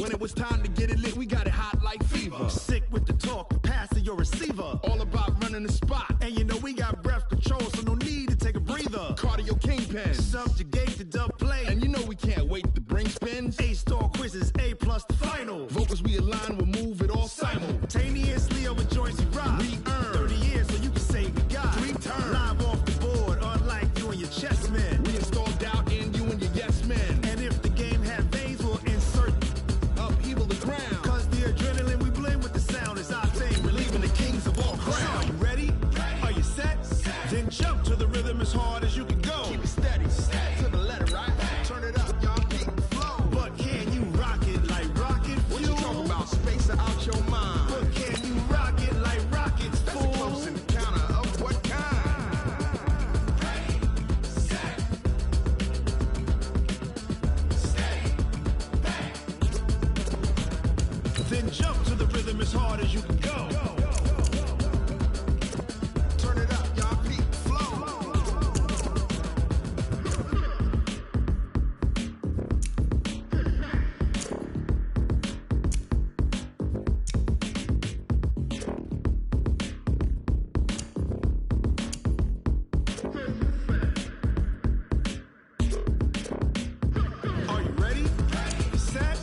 When it was time to get it lit, we got it hot like fever. Sick with the talk, pass to your receiver. All about running the spot. And you know we got breath control, so no need to take a breather. Cardio kingpin. Subjugate the dub play. And you know we can't wait to bring spins. A-star quizzes, A+ the final. Vocals we align, we'll move it all simultaneously over joints we rock. We earn 30 years so you can say we got 3 turns. Live off the board, unlike you and your chess men. We install doubt in you and your yes men. And if the game had veins, we'll insert upheaval the ground. Cause the adrenaline we blend with the sound is our thing. Relieving the kings of all crowns. So are you ready? Are you set? Then jump to the rhythm as hard as you can go. Keep it steady, to the letter, right? Turn it up, y'all, keep the flow. But can you rock it like rocket fuel? What you talking about? Space out your mind. But can you rock it like rockets, That's fool? a close encounter of what kind? Ready, set, stay, back. Then jump to the rhythm as hard as you can go. Turn it up, y'all, keep the flow. Are you ready? Set,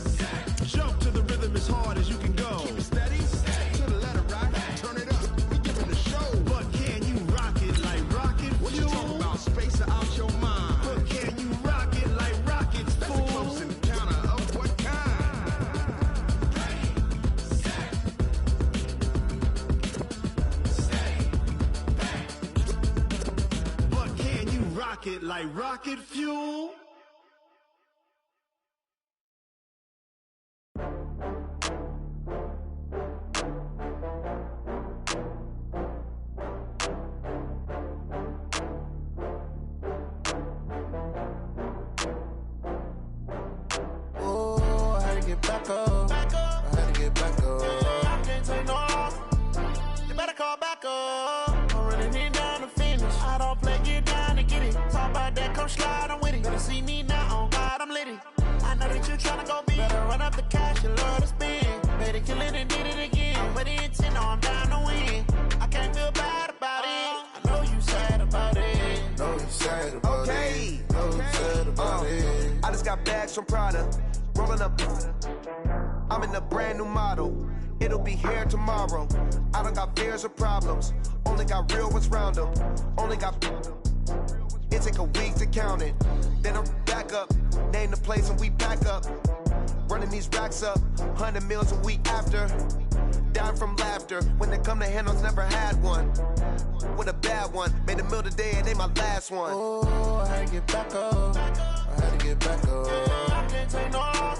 jump to the rhythm as hard as you can go. Keep it steady, to the letter, right? Turn it up, we giving the show. But can you rock it like rocket What you fuel? talking about? Space out your mind. But can you rock it like rockets, That's a fool? close encounter of what kind? But can you rock it like rocket fuel? Oh, I had to get back up. I had to get back up. I can't take no loss. You better call back up. I'm running it down to finish. I don't play, get down to get it. Talk about that, come slide, I'm with it. Better see me now, on God, I'm litty. I know that you tryna go big. Better run up the cash, you love to spend. Better kill it and did it again. But the intent, no, I'm down to win. I can't feel bad about it. I know you sad about it. No, you sad about Okay, it. No, you sad about it. I just got bags from Prada, rolling up. I'm in a brand new model. It'll be here tomorrow. I don't got fears or problems. Only got real ones round them. Only got. It take a week to count it. Then I'm back up. Name the place and we pack up. Running these racks up. 100 meals a week after. Dying from laughter. When they come to handles, never had one. With a bad one. Made a meal today and ain't my last one. Oh, I had to get back up. I had to get back up. I can't take no loss.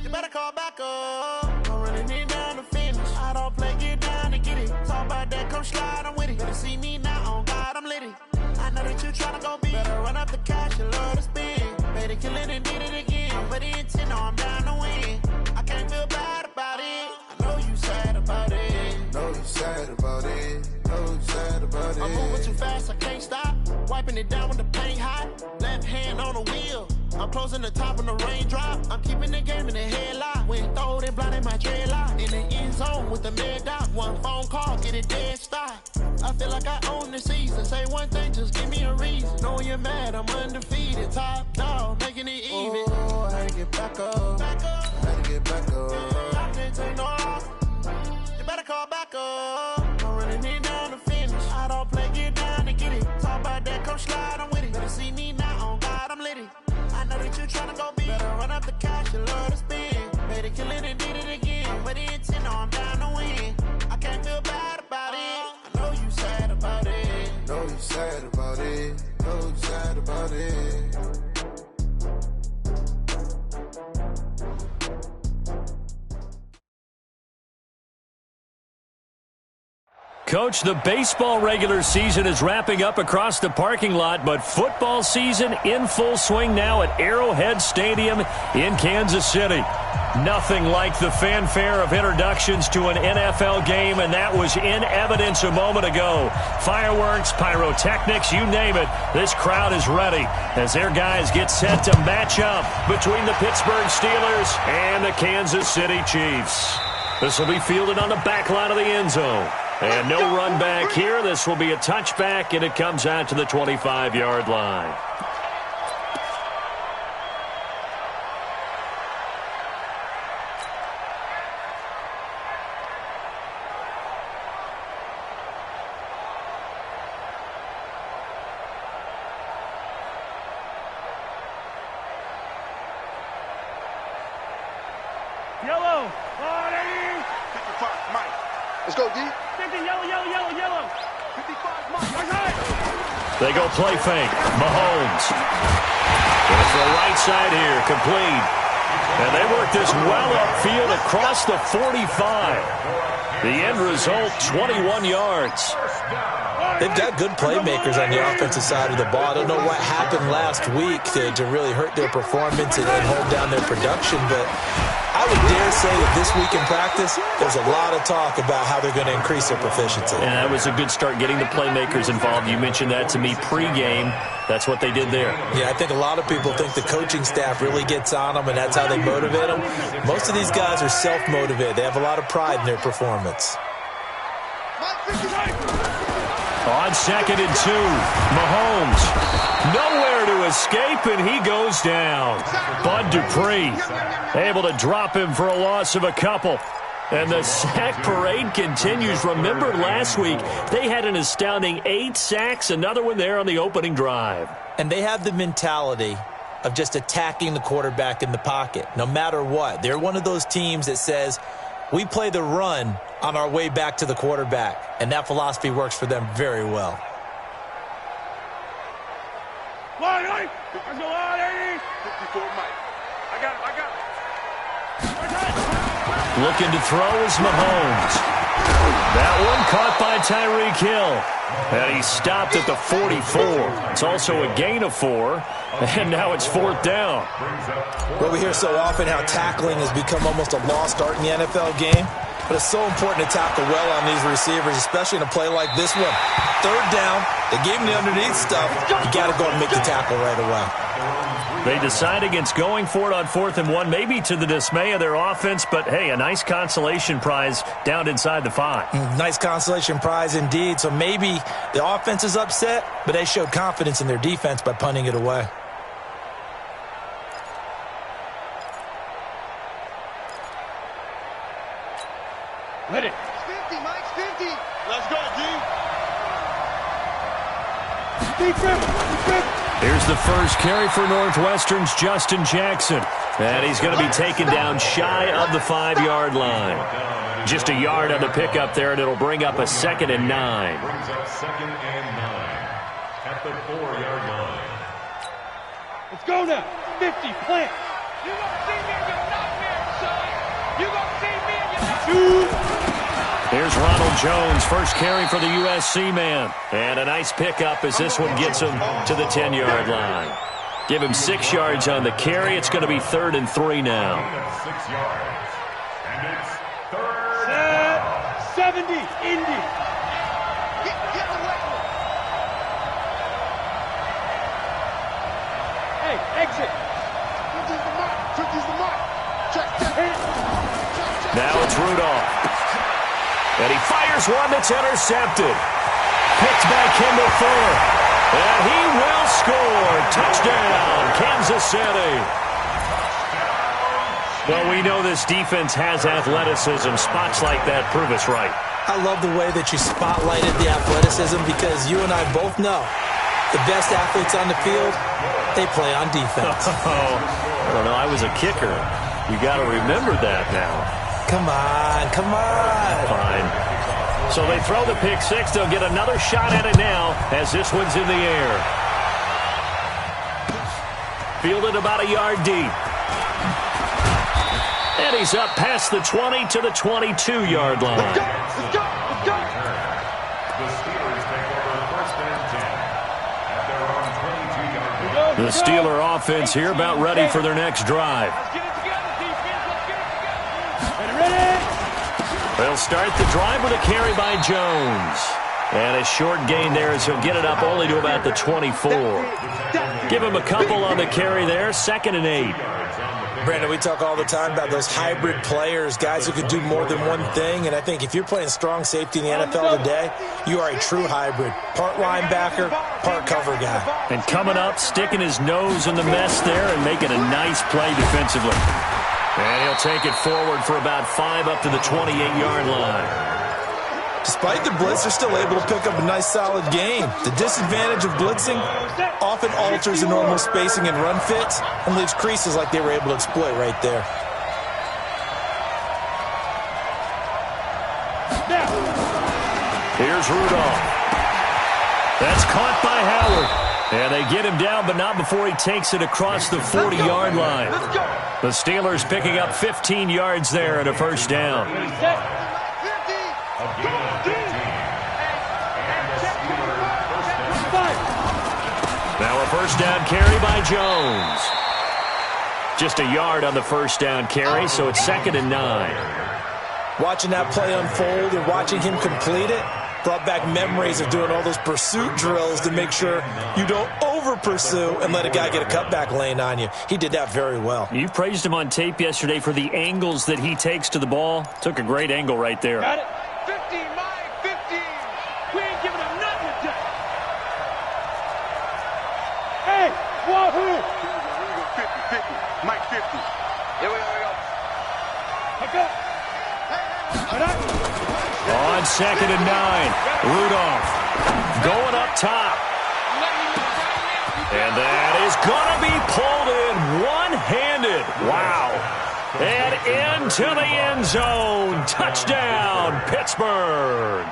You better call back up. I'm running it down to finish. I don't play, get down to get it. Talk about that, come slide, I'm with it. Better see me now, on God, I'm litty. I know that you tryna go big. Better run up the cash, you love to spend. Better kill it and did it again. But the intent, no, I'm down to win. I can't feel bad about it. I know you sad about it. No, you sad about it. No, you sad about it. I'm moving too fast, I can't stop. Wiping it down when the paint hot. Left hand on the wheel. I'm closing the top when the raindrop. I'm keeping the game in the headlock. When throw it blind in my dreadlock. In the end zone with the mad dot. One phone call, get it dead stop. I feel like I own the season. Say one thing, just give me a reason. Knowing you're mad, I'm undefeated. Top dog, making it even. Oh, I had to get back up. Back up. I had to get back up. I can't take no loss. You better call back up. I'm running it down to finish. I don't play, get down to get it. Talk about that, come slide, I'm with it. Better see me now, on God, I'm litty. I know that you tryna go big. Better run up the cash, you love to spend. Better kill it and did it again. But the intent, no, I'm down to win. I can't feel bad about it. I know you sad about it. No, you sad about it. No, you sad about it. Coach, the baseball regular season is wrapping up across the parking lot, but football season in full swing now at Arrowhead Stadium in Kansas City. Nothing like the fanfare of introductions to an NFL game, and that was in evidence a moment ago. Fireworks, pyrotechnics, you name it. This crowd is ready as their guys get set to match up between the Pittsburgh Steelers and the Kansas City Chiefs. This will be fielded on the back line of the end zone. And no run back here. This will be a touchback, and it comes out to the 25-yard line. Yellow. Let's go, D. 50, yellow. 55, Mike. They go play fake. Mahomes. Goes to the right side here. Complete. And they work this well upfield across the 45. The end result, 21 yards. They've got good playmakers on the offensive side of the ball. I don't know what happened last week to really hurt their performance and hold down their production, but I would dare say that this week in practice, there's a lot of talk about how they're going to increase their proficiency. And that was a good start, getting the playmakers involved. You mentioned that to me pregame. That's what they did there. Yeah, I think a lot of people think the coaching staff really gets on them, and that's how they motivate them. Most of these guys are self-motivated. They have a lot of pride in their performance. On 2nd and 2, Mahomes. Nowhere to escape, and he goes down. Bud Dupree able to drop him for a loss of a couple. And the sack parade continues. Remember last week, they had an astounding 8 sacks, another one there on the opening drive. And they have the mentality of just attacking the quarterback in the pocket, no matter what. They're one of those teams that says, we play the run on our way back to the quarterback, and that philosophy works for them very well. Line, let's go on, 80. 54, Mike. I got it. Looking to throw is Mahomes. That one caught by Tyreek Hill. And he stopped at the 44. It's also a gain of 4. And now it's 4th down. Well, we hear so often how tackling has become almost a lost art in the NFL game. But it's so important to tackle well on these receivers, especially in a play like this one. 3rd down, they gave him the underneath stuff. You got to go and make the tackle right away. They decide against going for it on 4th and 1, maybe to the dismay of their offense, but hey, a nice consolation prize down inside the 5. Nice consolation prize indeed. So maybe the offense is upset, but they showed confidence in their defense by punting it away. Hit it. 50, Mike, 50. Let's go, D. Here's the first carry for Northwestern's Justin Jackson. And he's going to be taken down shy of the 5-yard line. Just a yard on the pickup there, and it'll bring up a 2nd and 9. Brings up 2nd and 9 at the 4-yard line. Let's go now. 50, plant. You gonna see me and you're not here, son. You gonna see me and you're not here. Here's Ronald Jones, first carry for the USC man. And a nice pickup as this one gets him to the 10-yard line. Give him 6 yards on the carry. It's going to be 3rd and 3 now. 6 yards. And it's 3rd Set. 70, Indy. Get away. Hey, exit. 50's the mark. 50's the mark. Check. Now it's Rudolph. And he fires one that's intercepted. Picked by Kendall Fuller. And he will score. Touchdown, Kansas City. Well, we know this defense has athleticism. Spots like that prove us right. I love the way that you spotlighted the athleticism because you and I both know the best athletes on the field, they play on defense. I don't know. I was a kicker. You got to remember that now. Come on. Fine. So they throw the pick 6. They'll get another shot at it now as this one's in the air. Fielded about a yard deep. And he's up past the 20 to the 22-yard line. The Steelers take over 1st and 10 at their own 22-yard line. The Steeler offense here about ready for their next drive. Let's get it together, defense. Let's They'll start the drive with a carry by Jones. And a short gain there as he'll get it up only to about the 24. Give him a couple on the carry there, 2nd and 8. Brandon, we talk all the time about those hybrid players, guys who could do more than one thing, and I think if you're playing strong safety in the NFL today, you are a true hybrid. Part linebacker, part cover guy. And coming up, sticking his nose in the mess there and making a nice play defensively. And he'll take it forward for about 5 up to the 28-yard line. Despite the blitz, they're still able to pick up a nice, solid gain. The disadvantage of blitzing often alters the normal spacing and run fits and leaves creases like they were able to exploit right there. Here's Rudolph. That's caught by Howard. And they get him down, but not before he takes it across the 40-yard line. The Steelers picking up 15 yards there and a first down. Now a first down carry by Jones. Just a yard on the first down carry, so it's 2nd and 9. Watching that play unfold and watching him complete it brought back memories of doing all those pursuit drills to make sure you don't over-pursue and let a guy get a cutback lane on you. He did that very well. You praised him on tape yesterday for the angles that he takes to the ball. Took a great angle right there. Got it. 15, Mike, 15. We ain't giving him nothing today. Hey, wahoo! 50, Mike 50. Here we go. Okay. On 2nd and 9, Rudolph going up top. And that is going to be pulled in one-handed. Wow. And into the end zone. Touchdown, Pittsburgh.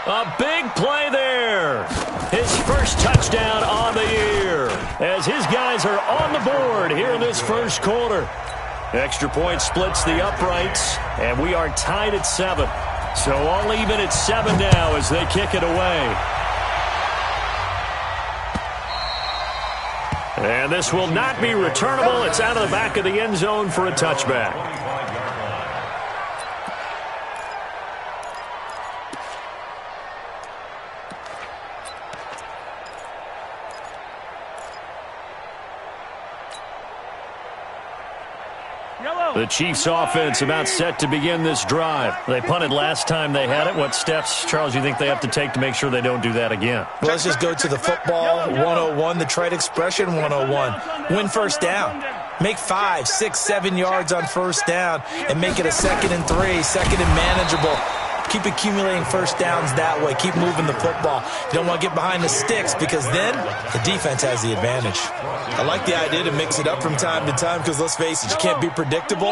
A big play there. His first touchdown on the year as his guys are on the board here in this first quarter. Extra point splits the uprights, and we are tied at 7. So all even at 7 now as they kick it away. And this will not be returnable. It's out of the back of the end zone for a touchback. The Chiefs offense about set to begin this drive. They punted last time they had it. What steps, Charles, you think they have to take to make sure they don't do that again? Well, let's just go to the football 101, the trite expression 101. Win first down. Make 5, 6, 7 yards on first down and make it a 2nd and 3, 2nd and manageable. Keep accumulating first downs that way. Keep moving the football. You don't want to get behind the sticks because then the defense has the advantage. I like the idea to mix it up from time to time because, let's face it, you can't be predictable.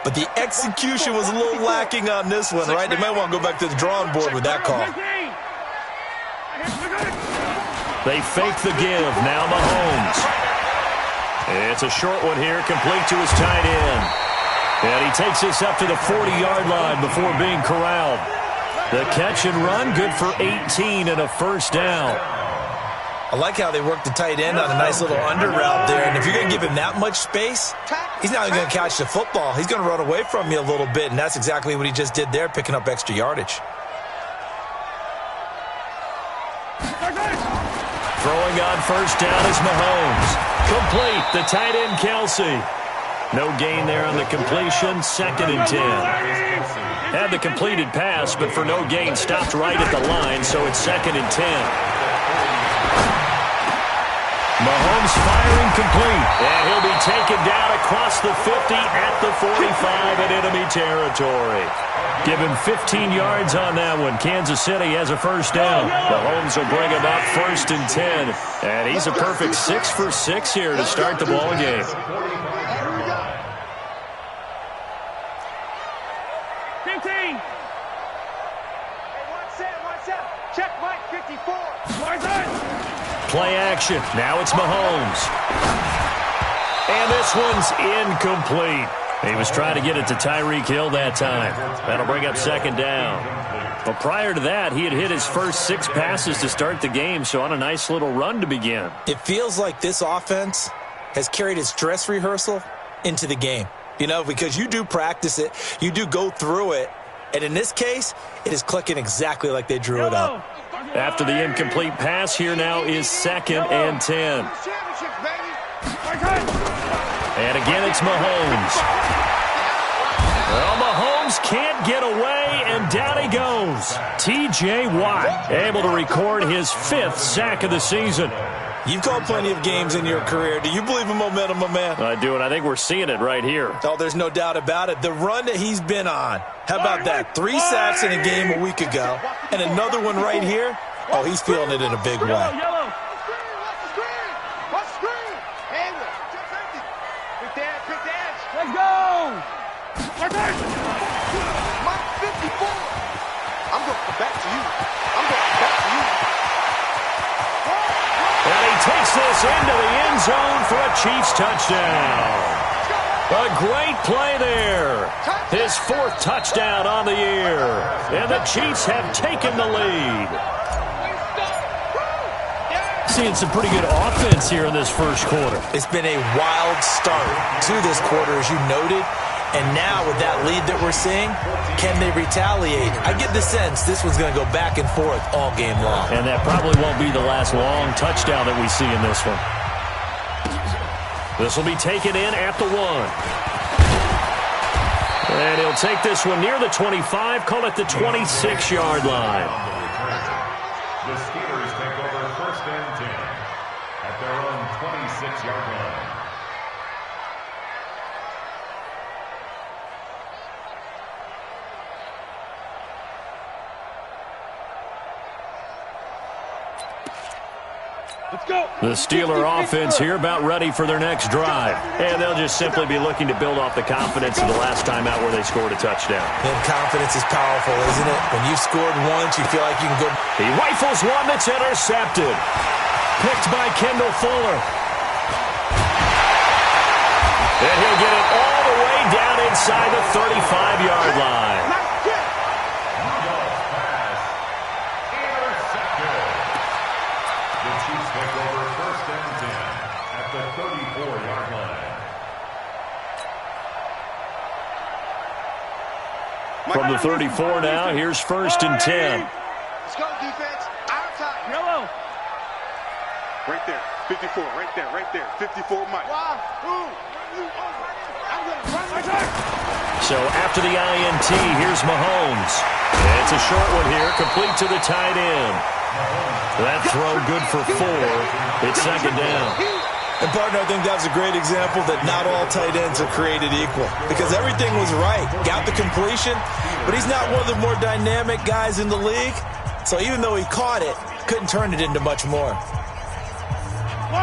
But the execution was a little lacking on this one, right? They might want to go back to the drawing board with that call. They fake the give. Now Mahomes. It's a short one here, complete to his tight end. And he takes this up to the 40-yard line before being corralled. The catch and run, good for 18 and a first down. I like how they work the tight end on a nice little under route there. And if you're going to give him that much space, he's not even going to catch the football. He's going to run away from you a little bit, and that's exactly what he just did there, picking up extra yardage. Throwing on first down is Mahomes. Complete, the tight end Kelsey. No gain there on the completion, 2nd and 10. Had the completed pass, but for no gain, stopped right at the line, so it's 2nd and 10. Mahomes firing complete, and he'll be taken down across the 50 at the 45 in enemy territory. Give him 15 yards on that one. Kansas City has a first down. Mahomes will bring him up 1st and 10, and he's a perfect 6 for 6 here to start the ball game. 15. Hey, 1 set. Check Mike 54. Play action. Now it's Mahomes. And this one's incomplete. He was trying to get it to Tyreek Hill that time. That'll bring up 2nd down. But prior to that, he had hit his first 6 passes to start the game, so on a nice little run to begin. It feels like this offense has carried its dress rehearsal into the game. You know, because you do practice it, you do go through it, and in this case, it is clicking exactly like they drew it up. After the incomplete pass, here now is 2nd and 10. And again, it's Mahomes. Well, Mahomes can't get away, and down he goes. T.J. Watt able to record his 5th sack of the season. You've called plenty of games in your career. Do you believe in momentum, my man? I do, and I think we're seeing it right here. Oh, there's no doubt about it. The run that he's been on. How about that? 3 sacks in a game a week ago, and another one right here. Oh, he's feeling it in a big way. Watch the screen. Quick dash. Let's go. Mike 54. I'm going to come back to you. And he takes this into the end zone for a Chiefs touchdown. A great play there. His 4th touchdown on the year. And the Chiefs have taken the lead. Seeing some pretty good offense here in this first quarter. It's been a wild start to this quarter, as you noted. And now with that lead that we're seeing, can they retaliate? I get the sense this one's going to go back and forth all game long. And that probably won't be the last long touchdown that we see in this one. This will be taken in at the 1. And he'll take this one near the 25, call it the 26-yard line. The Steelers take over 1st and 10 at their own 26-yard line. Let's go. The Steeler offense here about ready for their next drive. And they'll just simply be looking to build off the confidence of the last time out where they scored a touchdown. And confidence is powerful, isn't it? When you've scored once, you feel like you can go. He rifles one that's intercepted. Picked by Kendall Fuller. And he'll get it all the way down inside the 35-yard line. From the 34 now, here's 1st and 10. Let's go, defense. Out of time. Yellow. Right there. 54. Right there. 54, Mike. Wow. Ooh. I'm going to run my time. So after the INT, here's Mahomes. And it's a short one here, complete to the tight end. That throw good for 4. It's 2nd down. And, partner, I think that's a great example that not all tight ends are created equal because everything was right. Got the completion, but he's not one of the more dynamic guys in the league. So even though he caught it, couldn't turn it into much more.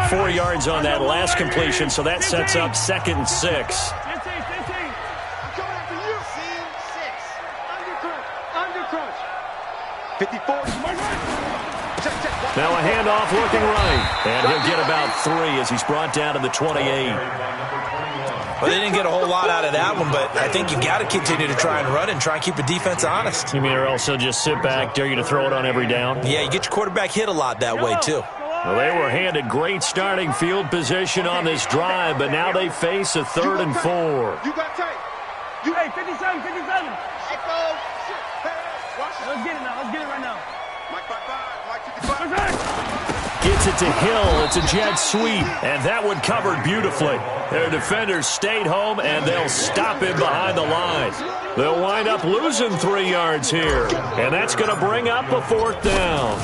4 yards on that last completion, so that sets up 2nd and 6. I'm coming after you. Scene 6. Under crunch. 54. Now a handoff looking right. And he'll get about 3 as he's brought down to the 28. Well, they didn't get a whole lot out of that one, but I think you've got to continue to try and run and try and keep the defense honest. You mean or else he'll just sit back, dare you to throw it on every down? Yeah, you get your quarterback hit a lot that way, too. Well, they were handed great starting field position on this drive, but now they face a 3rd and 4. You got tight. You, hey, 57. Echo. Let's get it now. Let's get it right now. Mike 55. Mike 55. Gets it to Hill. It's a jet sweep, and that one covered beautifully. Their defenders stayed home, and they'll stop him behind the line. They'll wind up losing 3 yards here, and that's going to bring up a 4th down.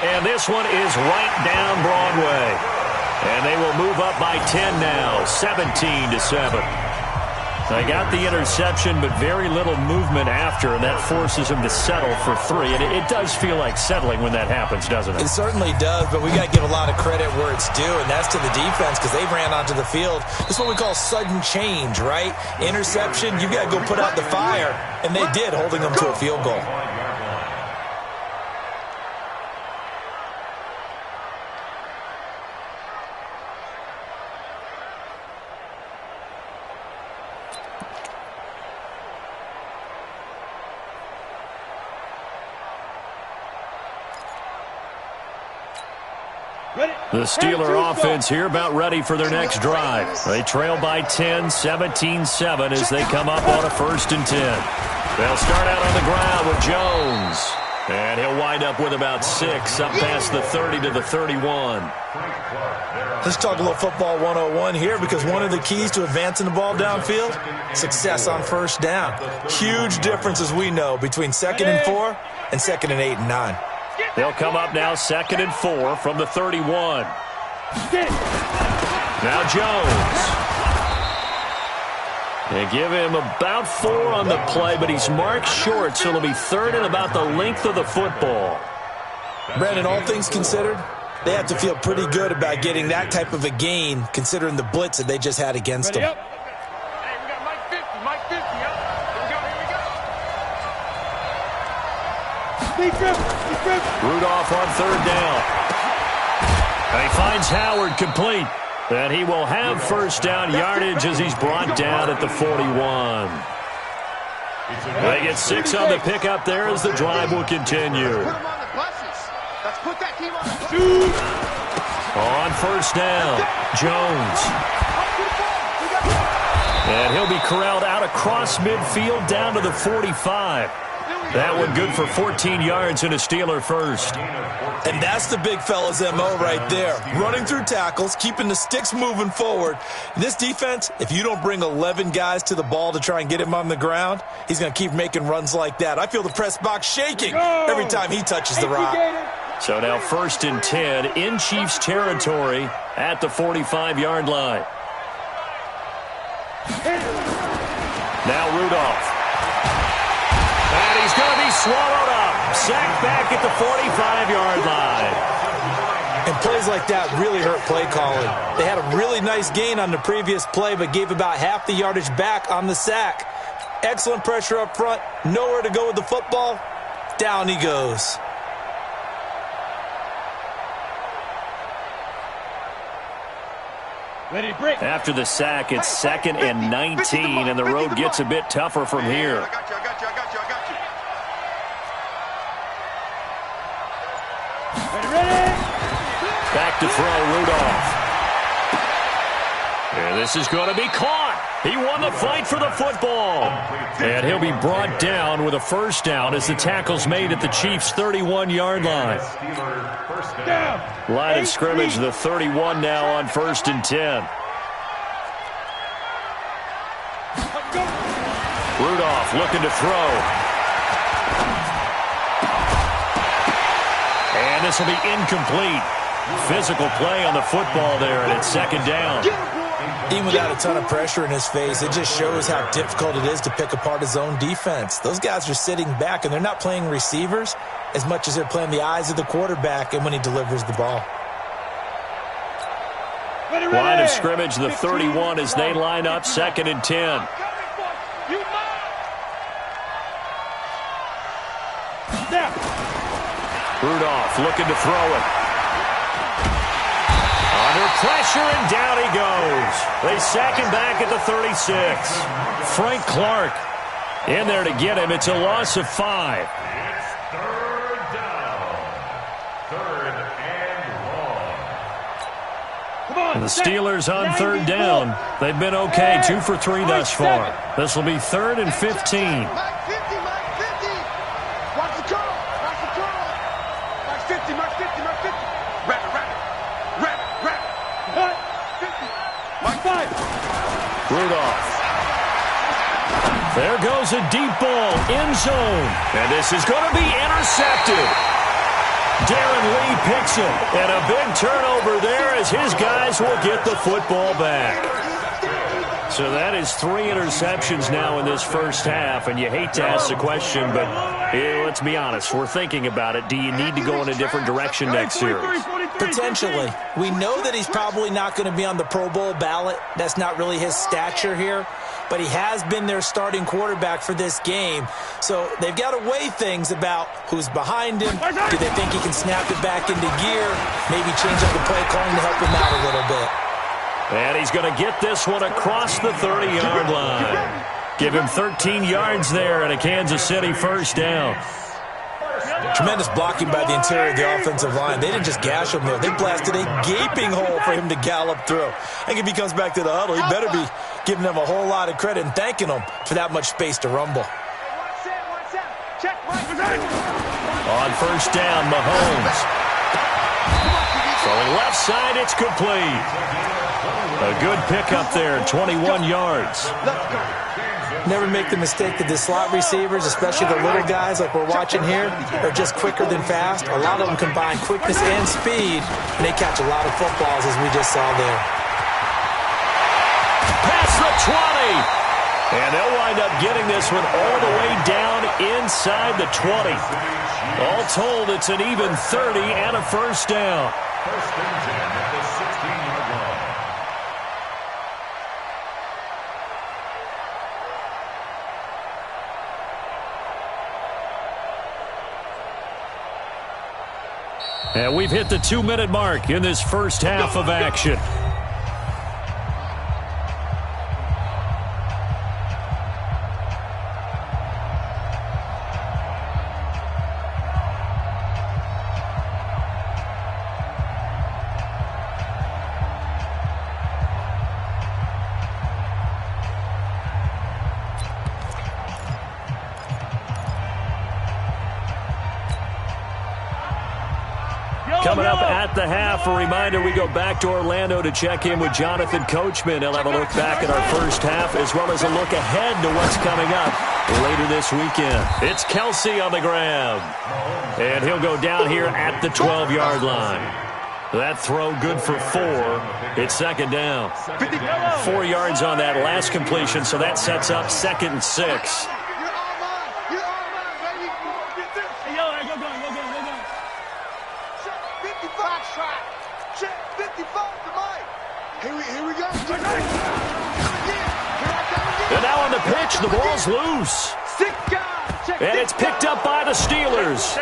And this one is right down Broadway. And they will move up by 10 now, 17-7. They got the interception, but very little movement after, and that forces them to settle for 3. And it does feel like settling when that happens, doesn't it? It certainly does, but we got to give a lot of credit where it's due, and that's to the defense because they ran onto the field. This is what we call sudden change, right? Interception, you got to go put out the fire, and they did, holding them to a field goal. The Steeler offense here about ready for their next drive. They trail by 10, 17-7 as they come up on a 1st and 10. They'll start out on the ground with Jones. And he'll wind up with about 6 up past the 30 to the 31. Let's talk a little football 101 here, because one of the keys to advancing the ball downfield, success on 1st down. Huge difference, as we know, between 2nd and 4 and 2nd and 8 and 9. They'll come up now 2nd and 4 from the 31. Now Jones. They give him about 4 on the play, but he's marked short, so it'll be 3rd and about the length of the football. Brandon, all things considered, they have to feel pretty good about getting that type of a gain, considering the blitz that they just had against them. Hey, we got Mike 50, Mike 50, up. Here we go. Rudolph on 3rd down. And he finds Howard complete. And he will have 1st down yardage as he's brought down at the 41. They get 6 on the pickup there as the drive will continue. On 1st down, Jones. And he'll be corralled out across midfield down to the 45. That one good for 14 yards and a Steeler 1st. And that's the big fella's MO right there. Running through tackles, keeping the sticks moving forward. This defense, if you don't bring 11 guys to the ball to try and get him on the ground, he's going to keep making runs like that. I feel the press box shaking every time he touches the rock. So now 1st and 10 in Chiefs territory at the 45-yard line. Now Rudolph. And he's going to be swallowed up. Sacked back at the 45-yard line. And plays like that really hurt play calling. They had a really nice gain on the previous play, but gave about half the yardage back on the sack. Excellent pressure up front. Nowhere to go with the football. Down he goes. After the sack, it's 2nd and 19, and the road gets a bit tougher from here. I got you. Back to throw, Rudolph. And this is going to be caught. He won the fight for the football. And he'll be brought down with a 1st down as the tackle's made at the Chiefs' 31-yard line. Line of scrimmage, the 31 now on 1st and 10. Rudolph looking to throw. And this will be incomplete. Physical play on the football there, and it's 2nd down. Even without a ton of pressure in his face, it just shows how difficult it is to pick apart his own defense. Those guys are sitting back, and they're not playing receivers as much as they're playing the eyes of the quarterback and when he delivers the ball. Line of scrimmage, the 31 as they line up 2nd and 10. Rudolph looking to throw it. Under pressure, and down he goes. They sack him back at the 36. Frank Clark in there to get him. It's a loss of 5. It's 3rd down. 3rd and long. The Steelers on 3rd down. They've been okay, 2 for 3 thus far. This will be 3rd and 15. Rudolph. There goes a deep ball, end zone. And this is going to be intercepted. Darren Lee picks it. And a big turnover there as his guys will get the football back. So that is 3 interceptions now in this 1st half. And you hate to ask the question, but let's be honest. We're thinking about it. Do you need to go in a different direction next series? Potentially. We know that he's probably not going to be on the Pro Bowl ballot. That's not really his stature here. But he has been their starting quarterback for this game. So they've got to weigh things about who's behind him. Do they think he can snap it back into gear? Maybe change up the play calling to help him out a little bit. And he's going to get this one across the 30-yard line. Give him 13 yards there and a Kansas City 1st down. Tremendous blocking by the interior of the offensive line. They didn't just gash him there. They blasted a gaping hole for him to gallop through. I think if he comes back to the huddle, he better be giving them a whole lot of credit and thanking them for that much space to rumble. On first down, Mahomes. Throwing left side, it's complete. A good pickup there, 21 yards. Never make the mistake that the slot receivers, especially the little guys like we're watching here, are just quicker than fast. A lot of them combine quickness and speed, and they catch a lot of footballs, as we just saw there. Past the 20. And they'll wind up getting this one all the way down inside the 20. All told, it's an even 30 and a first down. First and 10 at the 16-yard line. And we've hit the 2-minute mark in this first half of action. Coming up at the half, a reminder, we go back to Orlando to check in with Jonathan Coachman. He'll have a look back at our first half as well as a look ahead to what's coming up later this weekend. It's Kelsey on the grab, and he'll go down here at the 12-yard line. That throw good for 4. It's second down. 4 yards on that last completion, so that sets up 2nd and 6. And now on the pitch, the ball's loose. And it's picked up by the Steelers.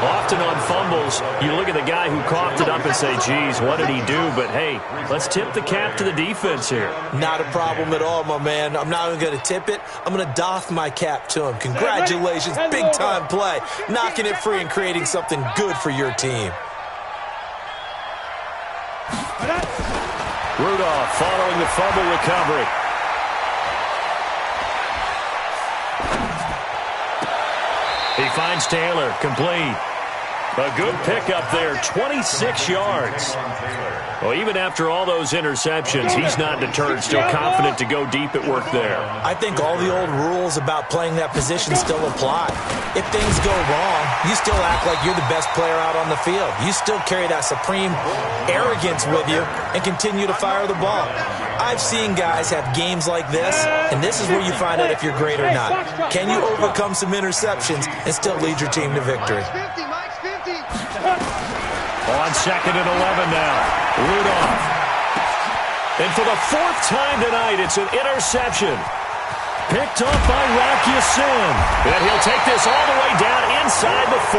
Often on fumbles, you look at the guy who coughed it up and say, geez, what did he do? But, hey, let's tip the cap to the defense here. Not a problem at all, my man. I'm not even going to tip it. I'm going to doff my cap to him. Congratulations, big-time play. Knocking it free and creating something good for your team. Rudolph following the fumble recovery. He finds Taylor, complete. A good pickup there, 26 yards. Well, even after all those interceptions, he's not deterred, still confident to go deep at work there. I think all the old rules about playing that position still apply. If things go wrong, you still act like you're the best player out on the field. You still carry that supreme arrogance with you and continue to fire the ball. I've seen guys have games like this, and this is where you find out if you're great or not. Can you overcome some interceptions and still lead your team to victory? On 2nd and 11 now, Rudolph. And for the 4th time tonight, it's an interception. Picked up by Rock Ya-Sin. And he'll take this all the way down inside the 40.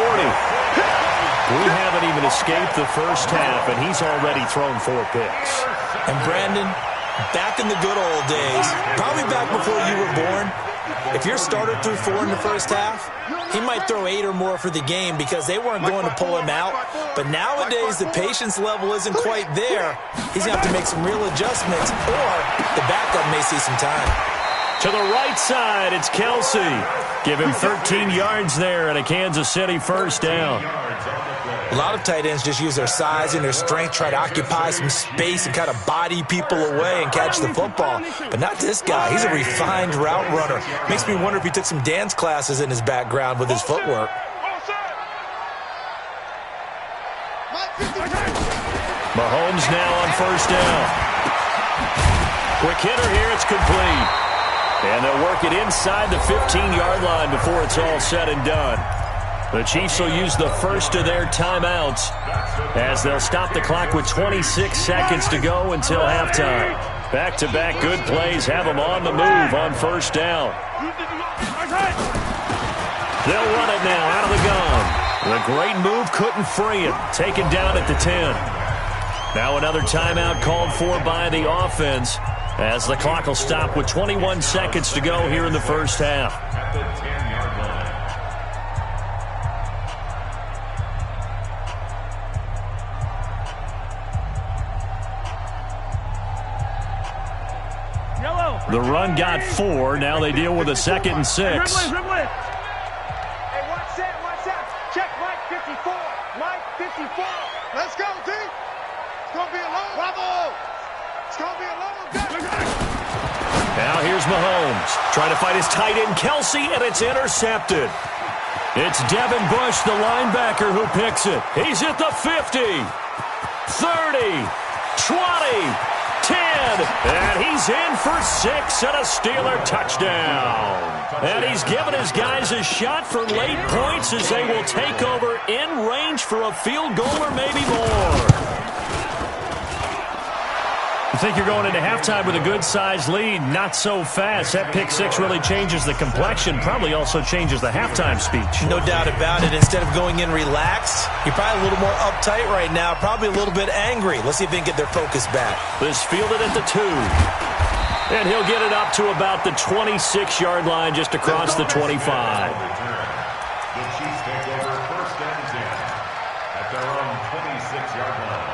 We haven't even escaped the first half, and he's already thrown 4 picks. And Brandon, back in the good old days, probably back before you were born, if your starter threw 4 in the first half, he might throw 8 or more for the game because they weren't going to pull him out. But nowadays, the patience level isn't quite there. He's going to have to make some real adjustments, or the backup may see some time. To the right side, it's Kelsey. Give him 13 yards there and a Kansas City first down. A lot of tight ends just use their size and their strength, try to occupy some space and kind of body people away and catch the football. But not this guy. He's a refined route runner. Makes me wonder if he took some dance classes in his background with his footwork. Mahomes now on first down. Quick hitter here, it's complete. And they'll work it inside the 15-yard line before it's all said and done. The Chiefs will use the first of their timeouts as they'll stop the clock with 26 seconds to go until halftime. Back-to-back good plays have them on the move on first down. They'll run it now out of the gun. The great move couldn't free it. Taken down at the 10. Now another timeout called for by the offense as the clock will stop with 21 seconds to go here in the first half. At the 10-yard line. The run got 4. Now they deal with a 2nd and 6. Hey, watch that. Check Mike 54. Mike 54. Let's go, D. It's going to be a long. Bravo. It's going to be a long day. Now here's Mahomes trying to fight his tight end Kelsey, and it's intercepted. It's Devin Bush, the linebacker, who picks it. He's at the 50, 30, 20, 10, and he's in for 6 and a Steeler touchdown. And he's given his guys a shot for late points as they will take over in range for a field goal or maybe more. I think you're going into halftime with a good-sized lead. Not so fast. That pick 6 really changes the complexion, probably also changes the halftime speech. No doubt about it. Instead of going in relaxed, you're probably a little more uptight right now, probably a little bit angry. Let's see if they can get their focus back. This fielded at the 2. And he'll get it up to about the 26-yard line, just across the 25. The Chiefs take over 1st and 10 at their own 26-yard line.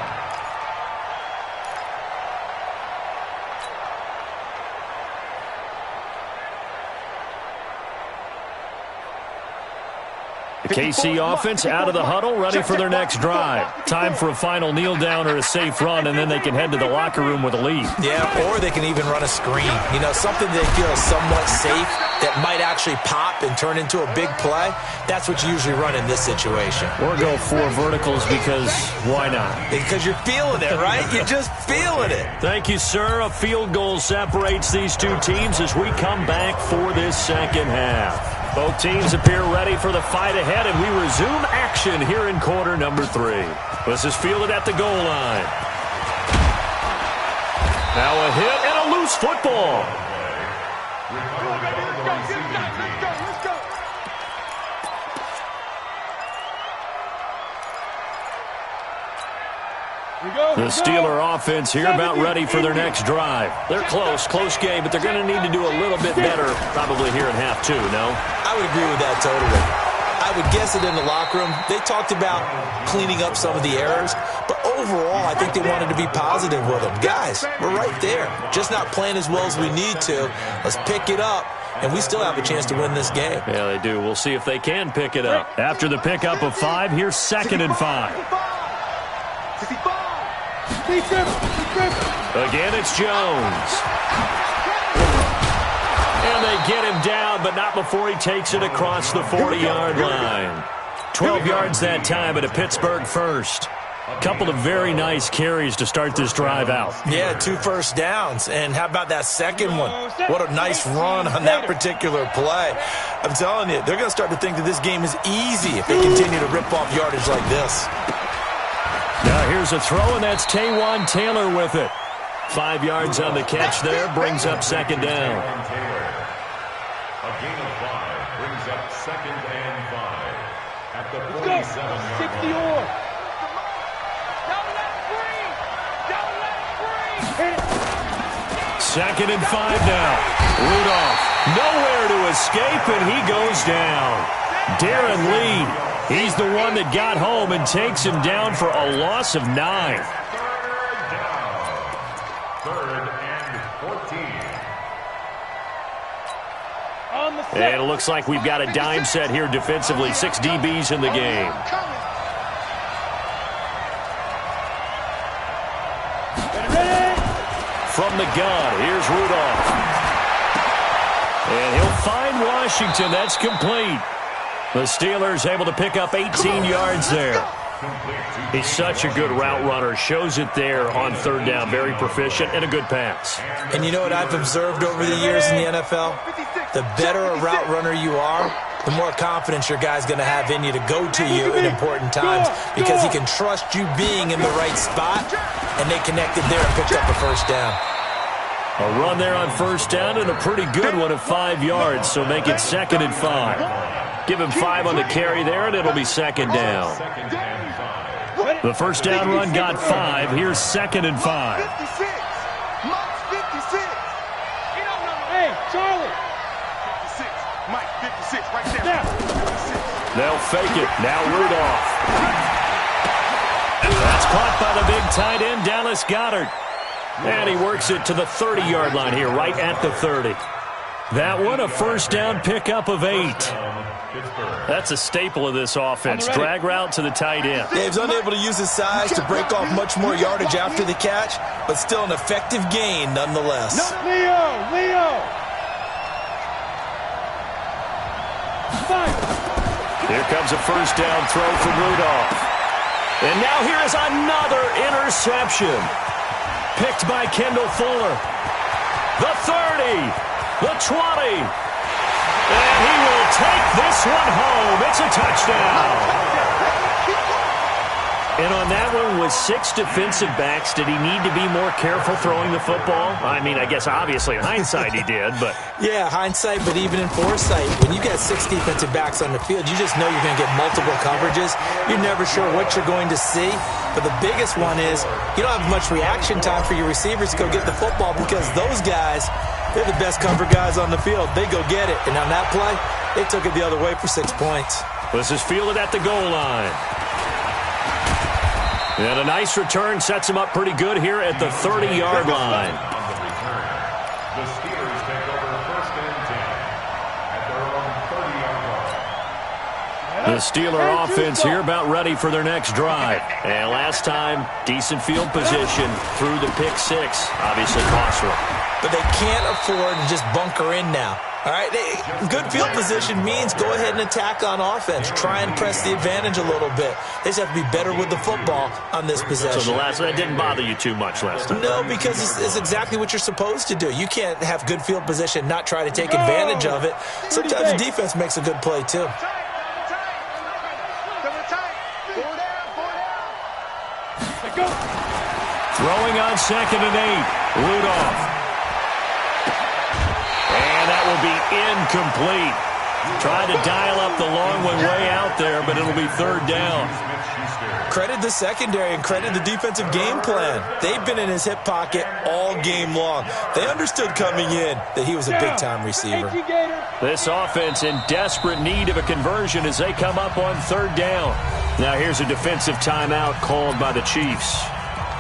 The KC offense out of the huddle, ready for their next drive. Time for a final kneel down or a safe run, and then they can head to the locker room with a lead. Yeah, or they can even run a screen. You know, something they feel somewhat safe that might actually pop and turn into a big play. That's what you usually run in this situation. Or go 4 verticals because why not? Because you're feeling it, right? You're just feeling it. Thank you, sir. A field goal separates these two teams as we come back for this second half. Both teams appear ready for the fight ahead, and we resume action here in quarter number 3. This is fielded at the goal line. Now a hit and a loose football. The Steeler offense here about ready for their next drive. They're close game, but they're going to need to do a little bit better probably here in half 2, no? I would agree with that totally. I would guess it in the locker room. They talked about cleaning up some of the errors, but overall, I think they wanted to be positive with them. Guys, we're right there. Just not playing as well as we need to. Let's pick it up, and we still have a chance to win this game. Yeah, they do. We'll see if they can pick it up. After the pickup of 5, here's 2nd and 5. Again, it's Jones. And they get him down, but not before he takes it across the 40-yard line. 12 yards that time, but a Pittsburgh first. Couple of very nice carries to start this drive out. Yeah, 2 first downs. And how about that second one? What a nice run on that particular play. I'm telling you, they're going to start to think that this game is easy if they continue to rip off yardage like this. Now here's a throw, and that's Taywan Taylor with it. 5 yards on the catch there, brings up 2nd down. A gain of 5 brings up 2nd and 5 at the 47-yard line. Second and 5 now. Rudolph nowhere to escape, and he goes down. Darren Lee. He's the one that got home and takes him down for a loss of 9. 3rd down. 3rd and 14. And it looks like we've got a dime set here defensively. 6 DBs in the game. From the gun, here's Rudolph. And he'll find Washington. That's complete. The Steelers able to pick up 18 yards there. He's such a good route runner. Shows it there on 3rd down. Very proficient and a good pass. And you know what I've observed over the years in the NFL? The better a route runner you are, the more confidence your guy's going to have in you to go to you in important times because he can trust you being in the right spot, and they connected there and picked up a 1st down. A run there on 1st down and a pretty good one of 5 yards, so make it 2nd and 5. Give him 5 on the carry there, and it'll be 2nd down. The 1st down run got 5. Here's 2nd and 5. 56. Mike's 56. Hey, Charlie. 56. Mike, 56 right there. 56. They'll fake it. Now Rudolph. That's caught by the big tight end, Dallas Goedert. And he works it to the 30-yard line here, right at the 30. That one, a first down pickup of 8. That's a staple of this offense. Drag route to the tight end. Yeah, he's unable to use his size to break off much more yardage after the catch, but still an effective gain nonetheless. Leo! Here comes a first down throw from Rudolph. And now here is another interception. Picked by Kendall Fuller. The 30, the 20. And he will take this one home. It's a touchdown. And on that one, with 6 defensive backs, did he need to be more careful throwing the football? I mean, I guess obviously in hindsight he did, but... Yeah, hindsight, but even in foresight, when you got 6 defensive backs on the field, you just know you're going to get multiple coverages. You're never sure what you're going to see. But the biggest one is you don't have much reaction time for your receivers to go get the football because those guys, they're the best cover guys on the field. They go get it. And on that play, they took it the other way for 6 points. This is fielded at the goal line. And a nice return sets him up pretty good here at the 30-yard line. On the return, the Steelers take over first and 10 at their own 30-yard line. The Steeler offense here about ready for their next drive. And last time, decent field position through the pick 6. Obviously costly. But they can't afford to just bunker in now. All right, good field position means go ahead and attack on offense. Try and press the advantage a little bit. They just have to be better with the football on this possession. So that didn't bother you too much last time? No, because it's exactly what you're supposed to do. You can't have good field position, not try to take advantage of it. Sometimes the defense makes a good play, too. Throwing on 2nd and 8. Rudolph. And that will be incomplete. Tried to dial up the long one way out there, but it'll be 3rd down. Credit the secondary and credit the defensive game plan. They've been in his hip pocket all game long. They understood coming in that he was a big-time receiver. This offense in desperate need of a conversion as they come up on 3rd down. Now here's a defensive timeout called by the Chiefs.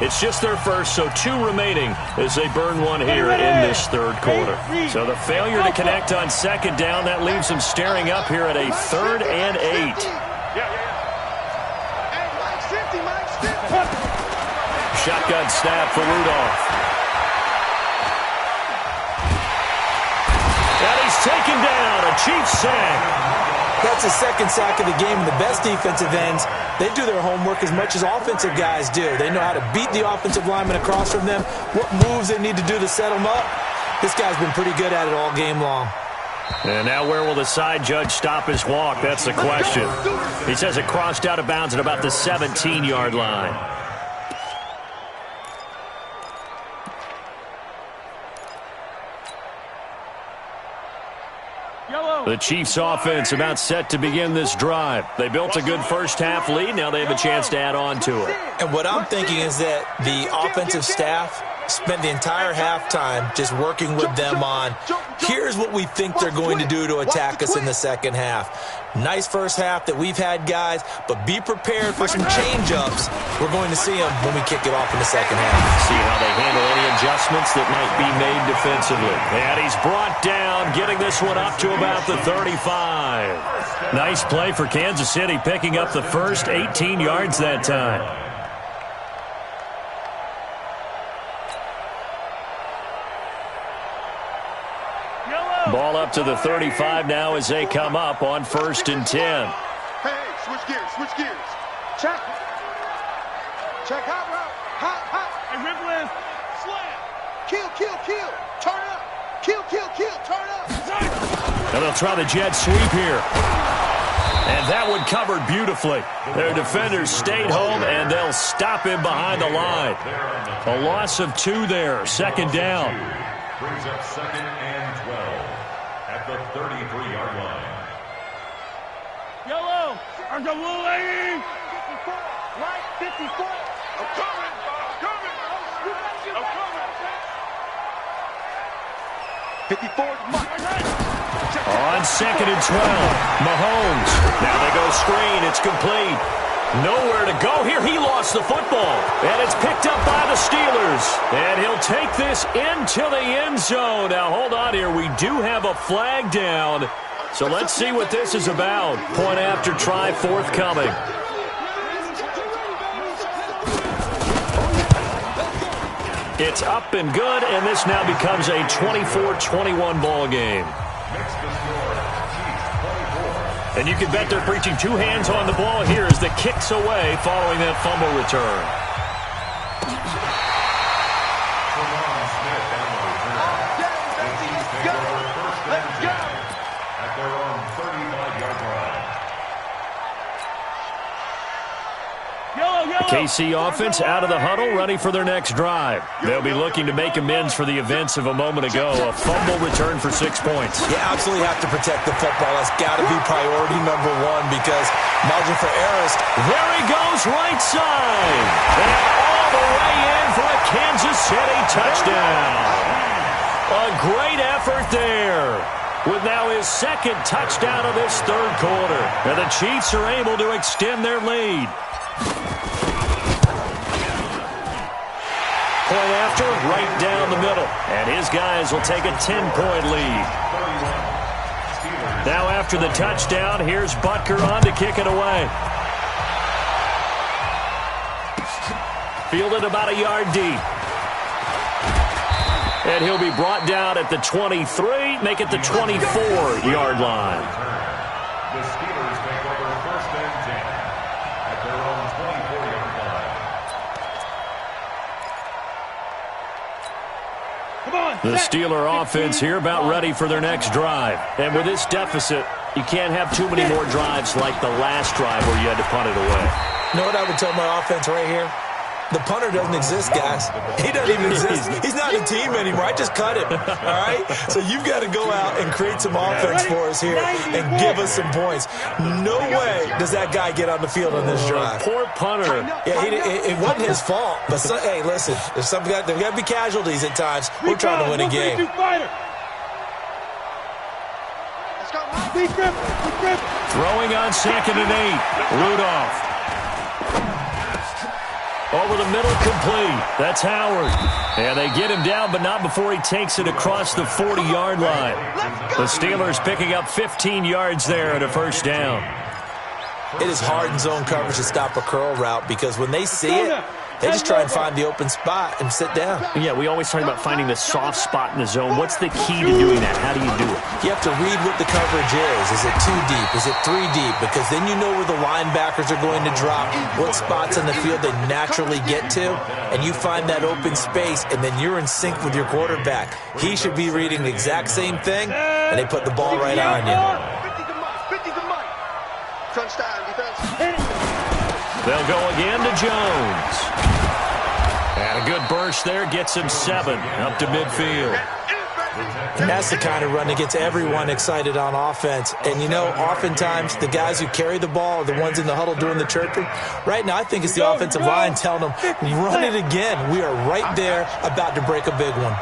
It's just their first, so 2 remaining as they burn one here in this 3rd quarter. So the failure to connect on 2nd down, that leaves them staring up here at a 3rd and 8. Shotgun snap for Rudolph. And he's taken down, a Chiefs sack. That's the 2nd sack of the game, and the best defensive ends, they do their homework as much as offensive guys do. They know how to beat the offensive lineman across from them, what moves they need to do to set them up. This guy's been pretty good at it all game long. And now where will the side judge stop his walk? That's the question. He says it crossed out of bounds at about the 17-yard line. The Chiefs offense about set to begin this drive. They built a good first-half lead. Now they have a chance to add on to it. And what I'm thinking is that the offensive staff spent the entire halftime just working with them on, here's what we think they're going to do to attack us in the 2nd half. Nice first half that we've had, guys, but be prepared for some change-ups. We're going to see them when we kick it off in the 2nd half. See how they handle any adjustments that might be made defensively. And he's brought down, getting this one up to about the 35. Nice play for Kansas City, picking up the first 18 yards that time. Ball up to the 35 now as they come up on 1st and 10. Hey, switch gears. Check. Hot route. Hot. Hey, rip left. Slam. Kill. Turn up. Kill. Turn up. And they'll try the jet sweep here. And that one covered beautifully. Their defenders stayed home, and they'll stop him behind the line. A loss of 2 there. 2nd down. Brings up 2nd and 12 at the 33-yard line. Yellow. Argawuli. 54. Right. 54. I'm coming. 54. On 2nd and 12, Mahomes. Now they go screen. It's complete. Nowhere to go here. He lost the football. And it's picked up by the Steelers. And he'll take this into the end zone. Now, hold on here. We do have a flag down. So let's see what this is about. Point after try forthcoming. It's up and good, and this now becomes a 24-21 ball game. And you can bet they're preaching two hands on the ball here as the kick's away following that fumble return. At their own 35-yard line. The KC offense out of the huddle, ready for their next drive. They'll be looking to make amends for the events of a moment ago. A fumble return for 6 points. You absolutely have to protect the football. That's got to be priority number one because margin for errors. There he goes, right side. And all the way in for a Kansas City touchdown. A great effort there. With now his second touchdown of this third quarter. And the Chiefs are able to extend their lead. Point after, right down the middle. And his guys will take a 10-point lead. Now after the touchdown, here's Butker on to kick it away. Fielded about a yard deep. And he'll be brought down at the 23, make it the 24-yard line. The Steelers take over first and 10 at their own 24-yard line. The Steeler offense here about ready for their next drive. And with this deficit, you can't have too many more drives like the last drive where you had to punt it away. You know what I would tell my offense right here? The punter doesn't exist, guys. He doesn't even exist. He's not a team anymore. I just cut him, all right? So you've got to go out and create some offense for us here and give us some points. No way does that guy get on the field on this drive. Poor punter. Yeah, it wasn't his fault. But, hey, listen, there's got to be casualties at times. We're trying to win a game. Throwing on 2nd and 8. Rudolph. Over the middle, complete. That's Howard. And they get him down, but not before he takes it across the 40-yard line. The Steelers picking up 15 yards there and a first down. It is hard in zone coverage to stop a curl route because when they see it, they just try and find the open spot and sit down. Yeah, we always talk about finding the soft spot in the zone. What's the key to doing that? How do you do it? You have to read what the coverage is. Is it 2 deep? Is it 3 deep? Because then you know where the linebackers are going to drop, what spots in the field they naturally get to, and you find that open space, and then you're in sync with your quarterback. He should be reading the exact same thing, and they put the ball right on you. 50's the money. Touchdown defense. They'll go again to Jones. And a good burst there gets him 7 up to midfield. And that's the kind of run that gets everyone excited on offense. And, you know, oftentimes the guys who carry the ball are the ones in the huddle doing the chirping. Right now, I think it's the offensive line telling them, run it again. We are right there about to break a big one.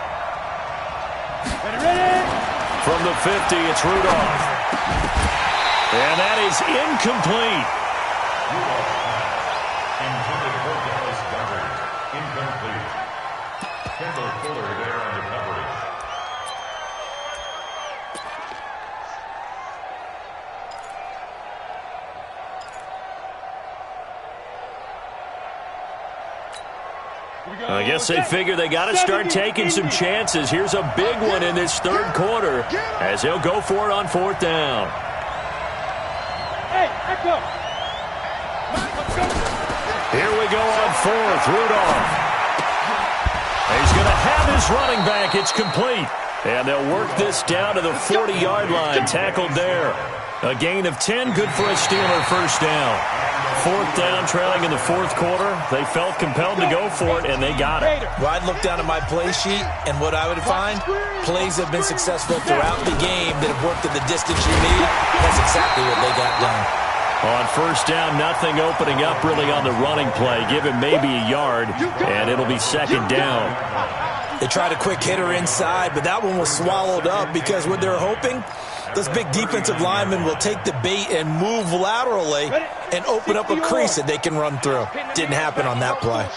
From the 50, it's Rudolph. And that is incomplete. Intended for Dallas Goddard. Incomplete. Kendall Fuller there on the coverage. I guess they figure they got to start taking some chances. Here's a big one in this third quarter as they'll go for it on 4th down. Here we go on 4th. Rudolph. He's going to have his running back. It's complete. And they'll work this down to the 40-yard line. Tackled there. A gain of 10. Good for a Steeler first down. 4th down, trailing in the 4th quarter. They felt compelled to go for it, and they got it. Well, I'd look down at my play sheet, and what I would find, plays have been successful throughout the game that have worked at the distance you need. That's exactly what they got done. On 1st down, nothing opening up really on the running play. Give him maybe a yard, and it'll be 2nd down. They tried a quick hitter inside, but that one was swallowed up because what they're hoping those big defensive linemen will take the bait and move laterally and open up a crease that they can run through. Didn't happen on that play.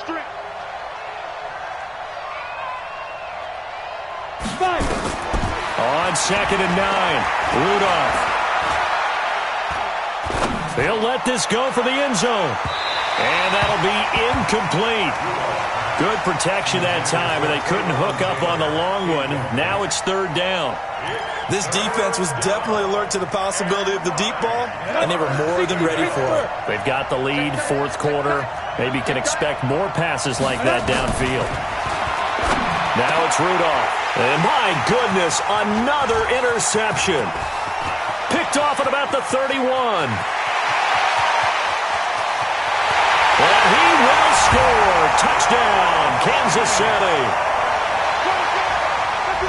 On 2nd and 9, Rudolph. They'll let this go for the end zone. And that'll be incomplete. Good protection that time, and they couldn't hook up on the long one. Now it's 3rd down. This defense was definitely alert to the possibility of the deep ball, and they were more than ready for it. They've got the lead, 4th quarter. Maybe can expect more passes like that downfield. Now it's Rudolph. And my goodness, another interception. Picked off at about the 31. And he will score. Touchdown, Kansas City.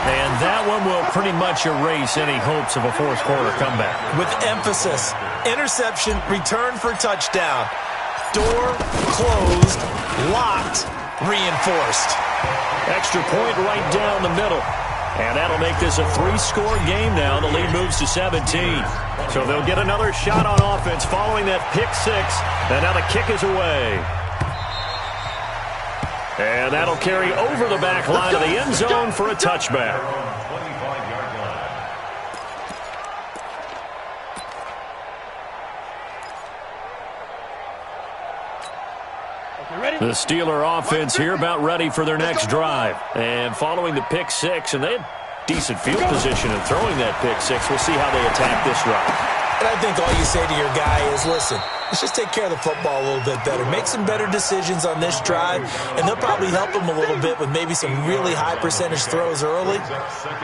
And that one will pretty much erase any hopes of a 4th quarter comeback. With emphasis, interception, return for touchdown. Door closed, locked, reinforced. Extra point right down the middle. And that'll make this a 3-score game now. The lead moves to 17. So they'll get another shot on offense following that pick 6. And now the kick is away. And that'll carry over the back line of the end zone for a touchback. The Steeler offense here about ready for their next drive. And following the pick 6, and they had decent field position in throwing that pick 6. We'll see how they attack this drive. And I think all you say to your guy is, listen, let's just take care of the football a little bit better. Make some better decisions on this drive, and they'll probably help him a little bit with maybe some really high percentage throws early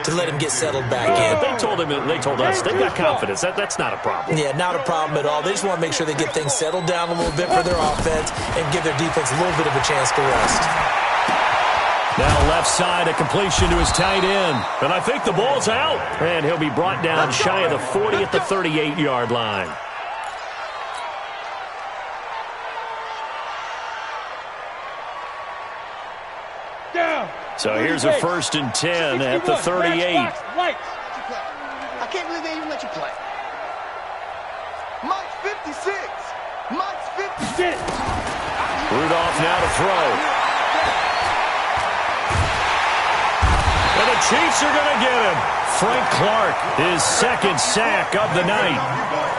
to let him get settled back in. They told us they've got confidence. That's not a problem. Yeah, not a problem at all. They just want to make sure they get things settled down a little bit for their offense and give their defense a little bit of a chance to rest. Now left side, a completion to his tight end. And I think the ball's out. And he'll be brought down shy of the 40 at the 38-yard line. So here's a 1st and 10 at the 38. I can't believe they even let you play. Mike's 56. Mike's 56. Rudolph now to throw. And the Chiefs are going to get him. Frank Clark, his 2nd sack of the night.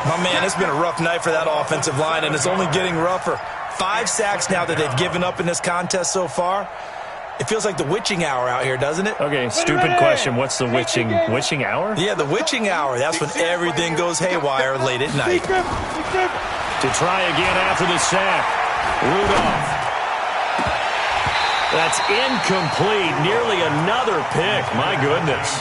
My man, it's been a rough night for that offensive line, and it's only getting rougher. 5 sacks now that they've given up in this contest so far. It feels like the witching hour out here, doesn't it? Okay, stupid question. What's the witching hour? Yeah, the witching hour. That's when everything goes haywire late at night. To try again after the sack. Rudolph. That's incomplete. Nearly another pick. My goodness.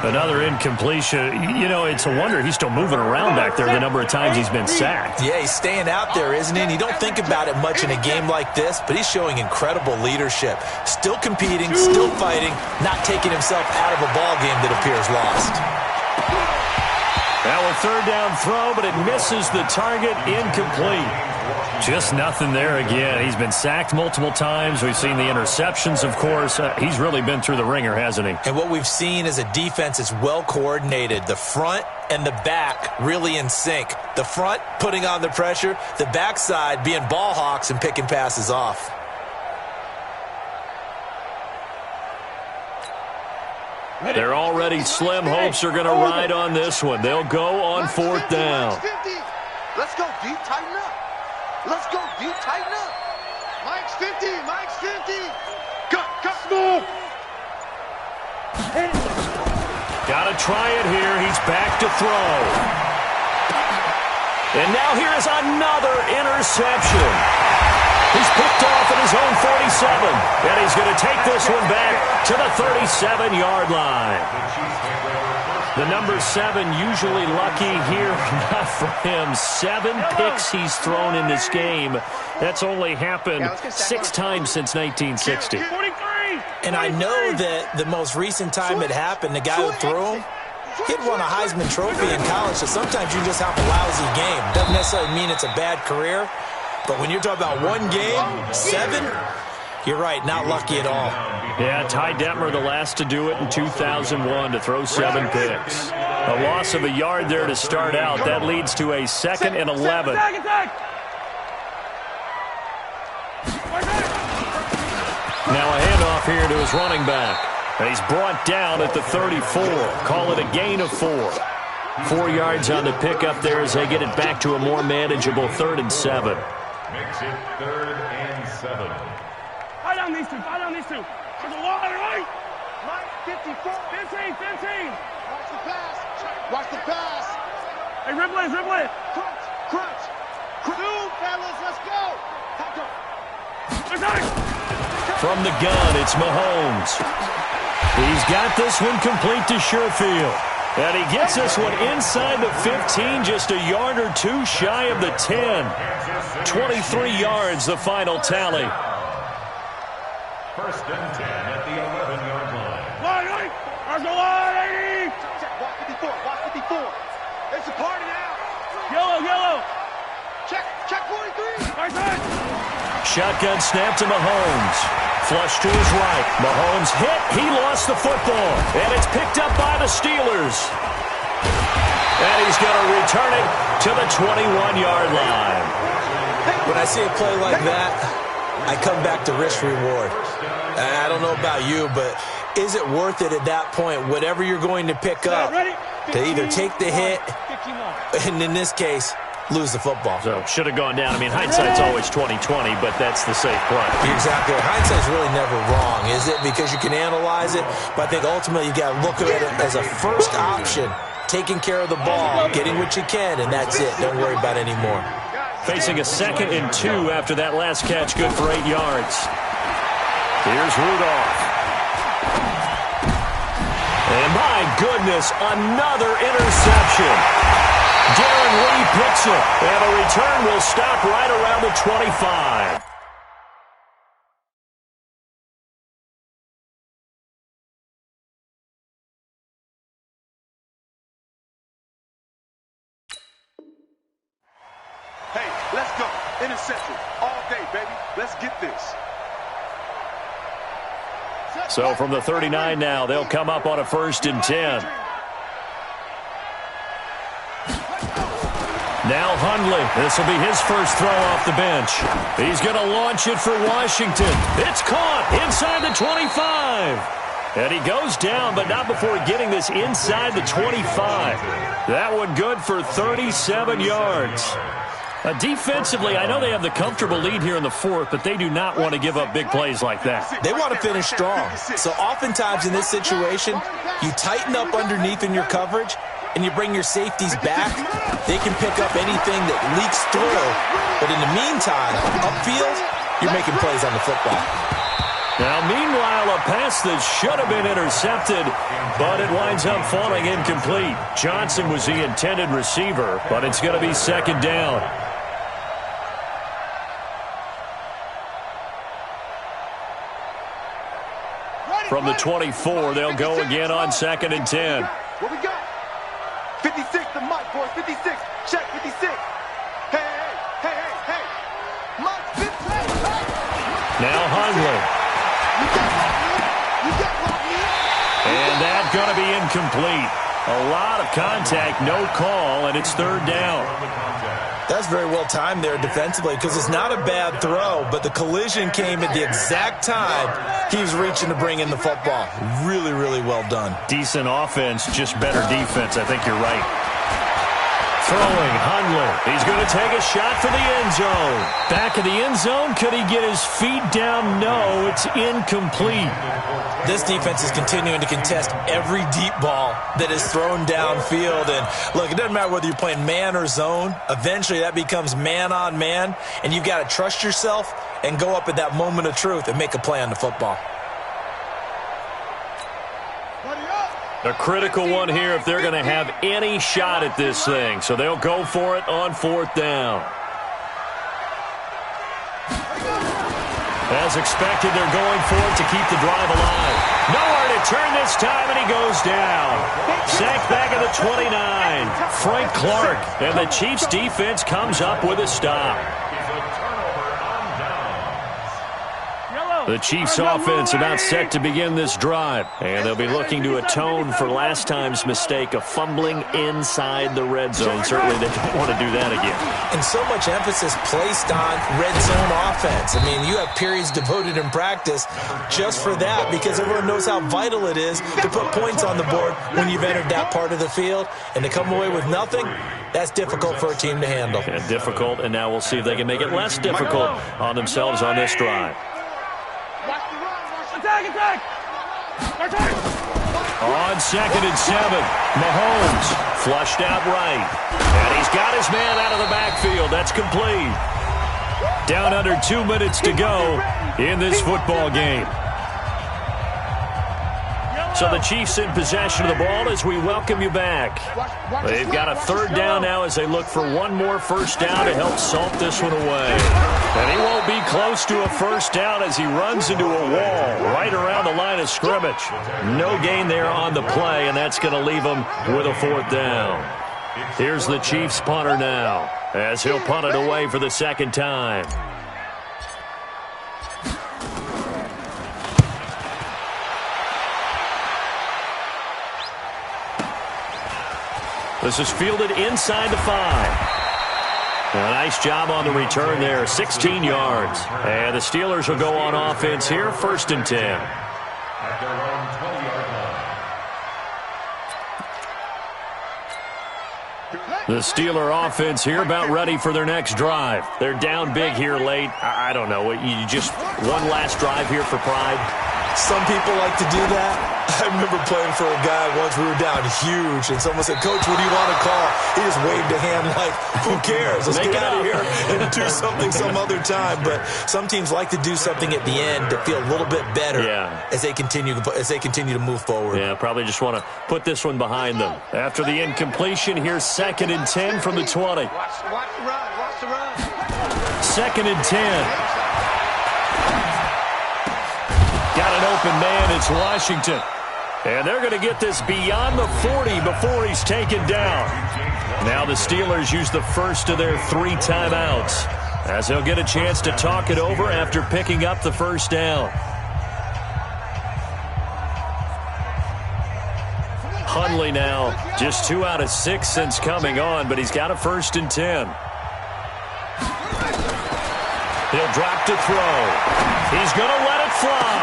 Another incompletion. You know, it's a wonder he's still moving around back there the number of times he's been sacked. Yeah, he's staying out there, isn't he? And you don't think about it much in a game like this, but he's showing incredible leadership. Still competing, still fighting, not taking himself out of a ball game that appears lost. Now a 3rd down throw, but it misses the target. Incomplete. Just nothing there again. He's been sacked multiple times. We've seen the interceptions, of course. He's really been through the ringer, hasn't he? And what we've seen is a defense that's well coordinated. The front and the back really in sync. The front putting on the pressure, the backside being ball hawks and picking passes off. They're already slim hopes are going to ride on this one. They'll go on 4th down. Let's go deep, tighten up. Let's go deep, tighten up. Mike's 50, Mike's 50. Cut, move. Got to try it here. He's back to throw. And now here is another interception. He's picked off at his own 47. And he's going to take this one back to the 37-yard line. The number 7 usually lucky here. Not for him. 7 picks he's thrown in this game. That's only happened 6 times since 1960. And I know that the most recent time it happened, the guy who threw him, he had won a Heisman Trophy in college, so sometimes you just have a lousy game. Doesn't necessarily mean it's a bad career, but when you're talking about one game, 7, you're right, not lucky at all. Yeah, Ty Detmer, the last to do it in 2001, to throw 7 picks. A loss of a yard there to start out. That leads to a 2nd and 11. Now a handoff here to his running back. And he's brought down at the 34. Call it a gain of 4. 4 yards on the pickup there as they get it back to a more manageable 3rd and 7. Makes it 3rd and 7. Fight on these two. Fight on these two. There's a wall on the right. 54. 15. Watch the pass. Watch the pass. Hey, ribble it. Crunch. Two, fellas, let's go. From the gun, it's Mahomes. He's got this one complete to Sherfield. And he gets this one inside the 15, just a yard or 2 shy of the 10. 23 yards, the final tally. 1st and 10 at the 11-yard line. Line. There's a line, 80. Watch 54. It's a party now. Yellow. Check 43. Right side. Shotgun snap to Mahomes. Flush to his right. Mahomes hit. He lost the football. And it's picked up by the Steelers. And he's going to return it to the 21-yard line. When I see a play like that, I come back to risk-reward. I don't know about you, but is it worth it at that point, whatever you're going to pick up, to either take the hit, and in this case, lose the football? So should have gone down. I mean, hindsight's always 20/20, but that's the safe play. Exactly. Hindsight's really never wrong, is it? Because you can analyze it, but I think ultimately you got to look at it as a first option, taking care of the ball, getting what you can, and that's it. Don't worry about any more. Facing a 2nd and 2 after that last catch, good for 8 yards. Here's Rudolph. And my goodness, another interception. Darren Lee picks it, and a return will stop right around the 25. Hey, let's go. Interception. All day, baby. Let's get this. So from the 39 now, they'll come up on a 1st and 10. Now Hundley. This will be his first throw off the bench. He's going to launch it for Washington. It's caught inside the 25. And he goes down, but not before getting this inside the 25. That one good for 37 yards. Defensively, I know they have the comfortable lead here in the 4th, but they do not want to give up big plays like that. They want to finish strong. So oftentimes in this situation, you tighten up underneath in your coverage, and you bring your safeties back. They can pick up anything that leaks through. But in the meantime, upfield, you're making plays on the football. Now, meanwhile, a pass that should have been intercepted, but it winds up falling incomplete. Johnson was the intended receiver, but it's going to be 2nd down. From the 24, they'll go again on 2nd and 10. What we got? 56, the mic, boys. 56. Check 56. Hey. Mike, 56. Now Hundley. And that's going to be incomplete. A lot of contact, no call, and it's 3rd down. That's very well timed there defensively because it's not a bad throw, but the collision came at the exact time he was reaching to bring in the football. Really, really well done. Decent offense, just better defense. I think you're right. Throwing, Hundley. He's going to take a shot for the end zone. Back of the end zone. Could he get his feet down? No, it's incomplete. This defense is continuing to contest every deep ball that is thrown downfield. And look, it doesn't matter whether you're playing man or zone. Eventually that becomes man on man. And you've got to trust yourself and go up at that moment of truth and make a play on the football. A critical one here if they're going to have any shot at this thing. So they'll go for it on 4th down. As expected, they're going for it to keep the drive alive. Nowhere to turn this time, and he goes down. Sacked back at the 29. Frank Clark, and the Chiefs' defense comes up with a stop. The Chiefs offense about set to begin this drive. And they'll be looking to atone for last time's mistake of fumbling inside the red zone. Certainly they don't want to do that again. And so much emphasis placed on red zone offense. I mean, you have periods devoted in practice just for that because everyone knows how vital it is to put points on the board when you've entered that part of the field. And to come away with nothing, that's difficult for a team to handle. And difficult, and now we'll see if they can make it less difficult on themselves on this drive. Attack! On 2nd and 7, Mahomes flushed out right. And he's got his man out of the backfield. That's complete. Down under 2 minutes to go in this football game. So the Chiefs in possession of the ball as we welcome you back. They've got a 3rd down now as they look for one more first down to help salt this one away. And he won't be close to a first down as he runs into a wall right around the line of scrimmage. No gain there on the play, and that's going to leave him with a 4th down. Here's the Chiefs punter now as he'll punt it away for the 2nd time. This is fielded inside the 5. A nice job on the return there, 16 yards. And the Steelers will go on offense here, 1st and 10. At their own 20-yard line. The Steeler offense here about ready for their next drive. They're down big here late. I don't know. You just one last drive here for pride? Some people like to do that. I remember playing for a guy once. We were down huge, and someone said, "Coach, what do you want to call?" He just waved a hand like, "Who cares? Let's get out of here and do something some other time." But some teams like to do something at the end to feel a little bit better as they continue to move forward. Yeah, probably just want to put this one behind them. After the incompletion, here's 2nd and 10 from the 20. Watch the run. Watch the run. 2nd and 10. Got an open man. It's Washington. And they're going to get this beyond the 40 before he's taken down. Now the Steelers use the first of their 3 timeouts as they'll get a chance to talk it over after picking up the first down. Hundley now just 2 out of 6 since coming on, but he's got a 1st and 10. He'll drop to throw. He's going to let it fly.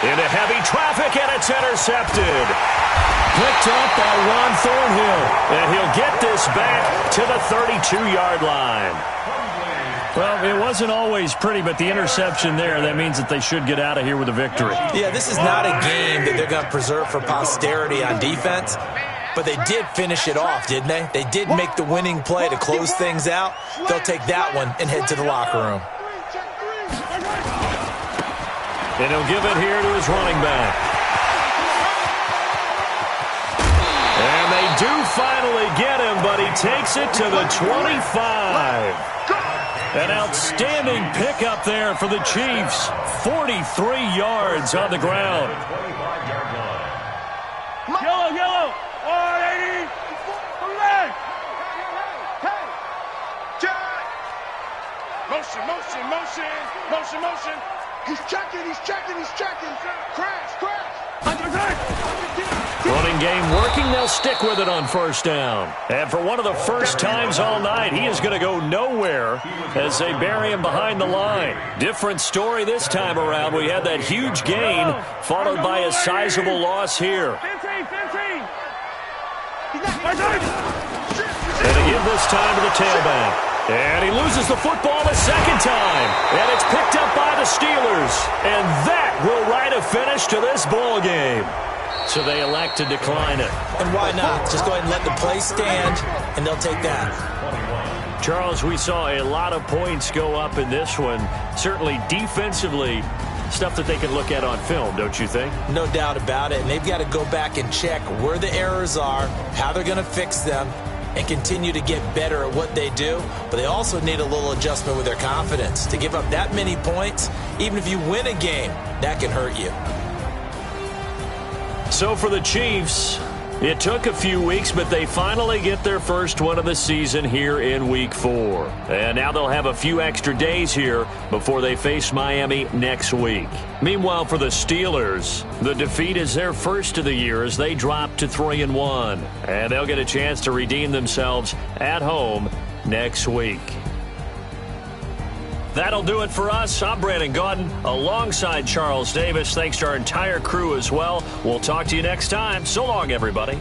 Into heavy traffic, and it's intercepted. Picked up by Ron Thornhill, and he'll get this back to the 32-yard line. Well, it wasn't always pretty, but the interception there, that means that they should get out of here with a victory. Yeah, this is not a game that they're going to preserve for posterity on defense, but they did finish it off, didn't they? They did make the winning play to close things out. They'll take that one and head to the locker room. And he'll give it here to his running back. And they do finally get him, but he takes it to the 25. An outstanding pickup there for the Chiefs. 43 yards on the ground. Yellow. 180. Left. Motion. He's checking. Crash. Running game working. They'll stick with it on first down. And for one of the first times all night, he is going to go nowhere as they bury him behind the line. Different story this time around. We had that huge gain followed by a sizable loss here. 15. And they give this time to the tailback. And he loses the football the 2nd time. And it's picked up by the Steelers. And that will write a finish to this ball game. So they elect to decline it. And why not? Just go ahead and let the play stand, and they'll take that. Charles, we saw a lot of points go up in this one. Certainly defensively, stuff that they can look at on film, don't you think? No doubt about it. And they've got to go back and check where the errors are, how they're going to fix them, and continue to get better at what they do. But they also need a little adjustment with their confidence. To give up that many points, even if you win a game, that can hurt you. So for the Chiefs, It took a few weeks, but they finally get their first one of the season here in Week 4. And now they'll have a few extra days here before they face Miami next week. Meanwhile, for the Steelers, the defeat is their first of the year as they drop to 3-1. And they'll get a chance to redeem themselves at home next week. That'll do it for us. I'm Brandon Gaudin alongside Charles Davis. Thanks to our entire crew as well. We'll talk to you next time. So long, everybody.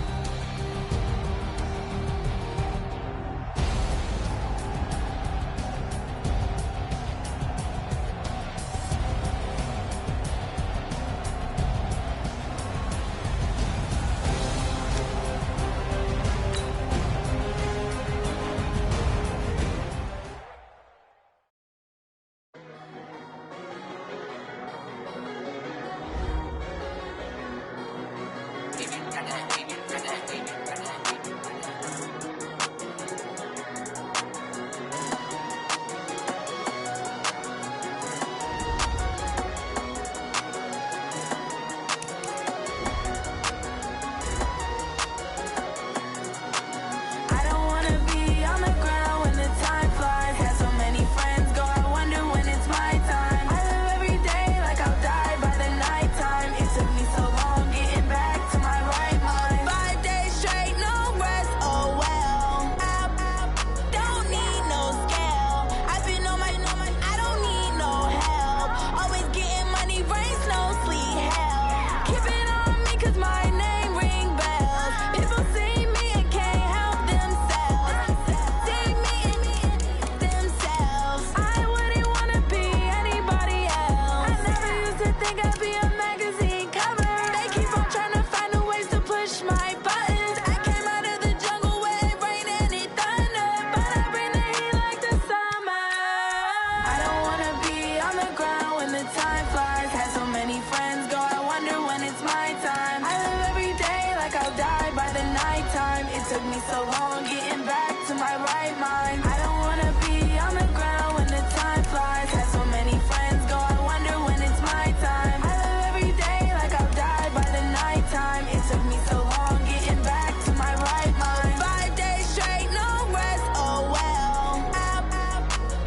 Took me so long getting back to my right mind. I don't wanna be on the ground when the time flies. Had so many friends go, I wonder when it's my time. I live every day like I'll die by the nighttime. It took me so long getting back to my right mind. 5 days straight, no rest, oh well. I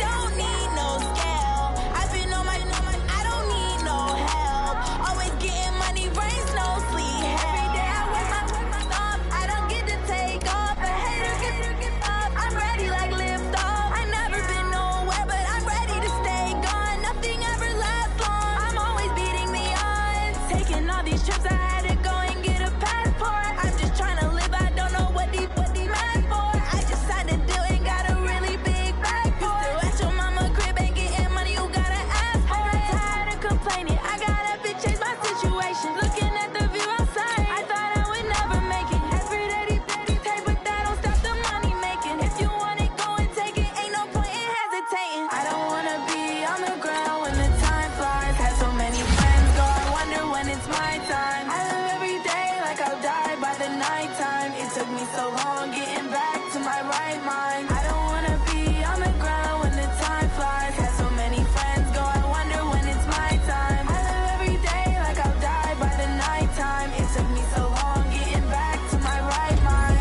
don't need no scale. I've been on my, I don't need no help. Always getting money, rains, no sleep. Every day I work my thumb, I don't get to take off. A hater get up, I'm ready like lift off. I never been nowhere, but I'm ready to stay gone. Nothing ever lasts long, I'm always beating the odds. Taking all these trips, I had to go and get a passport. I'm just trying to live, I don't know what these mad for. I just signed a deal and got a really big bag for it. Still at your mama crib, ain't getting money, you gotta ask for it. I'm tired of complaining, I gotta change my situation. Looking at the view outside, I thought I would never make it. Every day these take, but that don't stop the money making. If you want it, go and take it, ain't no point in hesitating. I don't wanna be on the ground when the time flies. Had so many friends go, I wonder when it's my time. I live every day like I'll die by the nighttime. It took me so long getting back to my right mind. I don't wanna be on the ground when the time flies. Had so many friends go, I wonder when it's my time. I live every day like I'll die by the nighttime. It took me so long getting back to my right mind.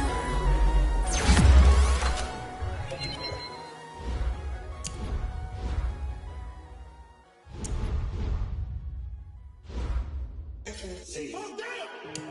Oh, damn!